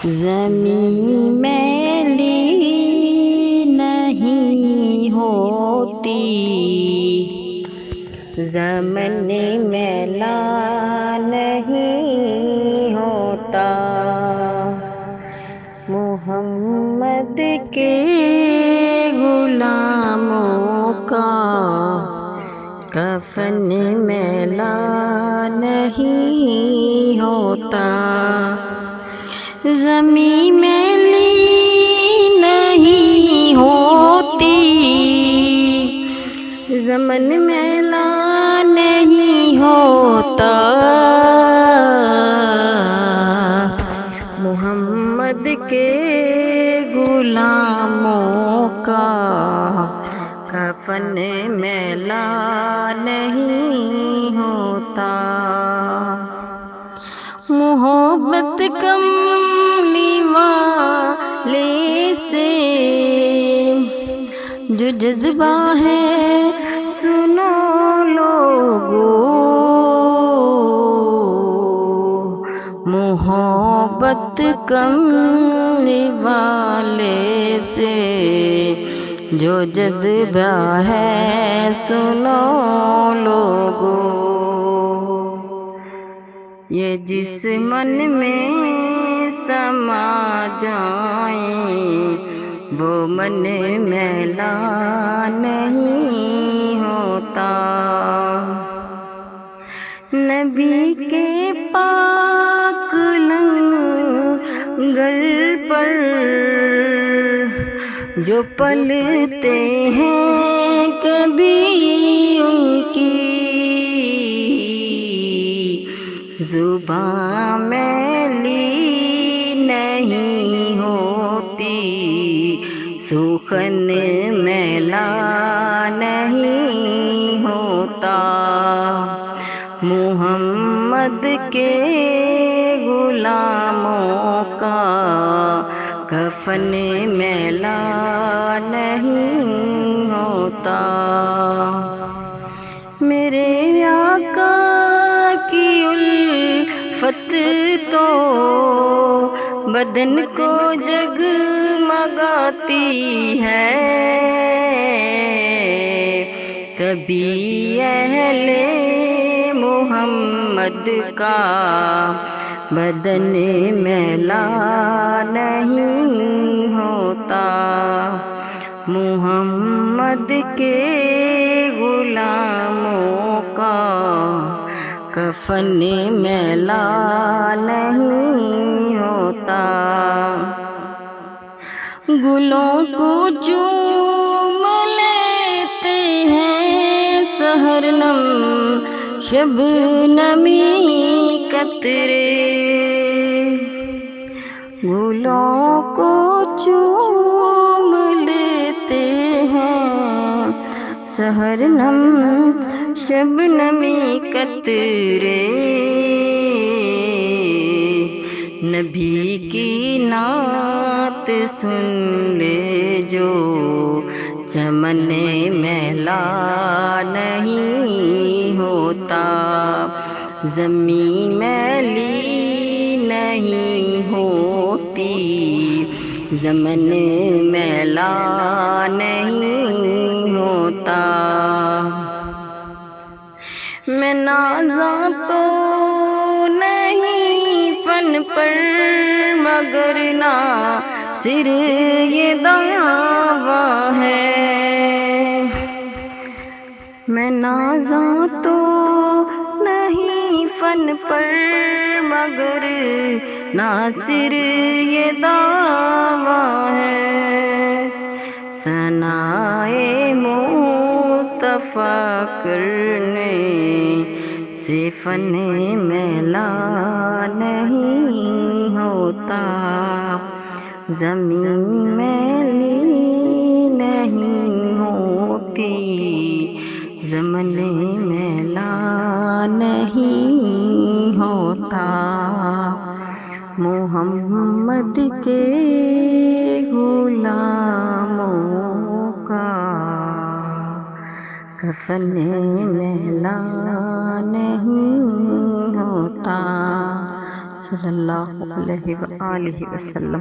زمین میلی نہیں ہوتی، زمن میلا نہیں ہوتا، محمد کے غلاموں کا کفن میلا نہیں ہوتا، زمین میلی نہیں ہوتی، زمن میلا نہیں ہوتا، محمد کے غلاموں کا کفن میلا نہیں ہوتا، محبت کملی والے سے جو جذبہ ہے سنو لوگو، محبت کملی والے سے جو جذبہ ہے سنو لوگو، یہ جس من میں سما جائیں وہ من میلا نہیں ہوتا، نبی کے پاک لنگر پر جو پلتے ہیں کبھی ان کی زبان میلی نہیں ہوتی، سخن میلا نہیں ہوتا، محمد کے غلاموں کا کفن میلا نہیں ہوتا، میرے آقا کی الفت تو بدن کو جگمگاتی ہے، کبھی اہل محمد کا بدن میلا نہیں ہوتا، محمد کے غلاموں کا کفن میلا نہیں ہوتا، گلوں کو چوم لیتے ہیں سحرنم شبنمی قطرے، گلوں کو چوم لیتے ہیں سحرنم شبنمی قطرے، نبی کی نعت سن لے جو چمن میلا نہیں ہوتا، زمین میلی نہیں ہوتی، زمن میلا نہیں ہوتا، میں نازاں تو نہیں فن پر مگر ناصر یہ دعویٰ ہے، میں نازاں تو نہیں فن پر مگر ناصر یہ دعویٰ ہے، ثنائے مصطفیٰ کرنے سے فن میلا نہیں ہوتا، زمین میلی نہیں ہوتی، زمن میلا نہیں ہوتا، محمد کے غلاموں کا کفن میلا نہیں ہوتا، صلی اللہ علیہ وآلہ وسلم۔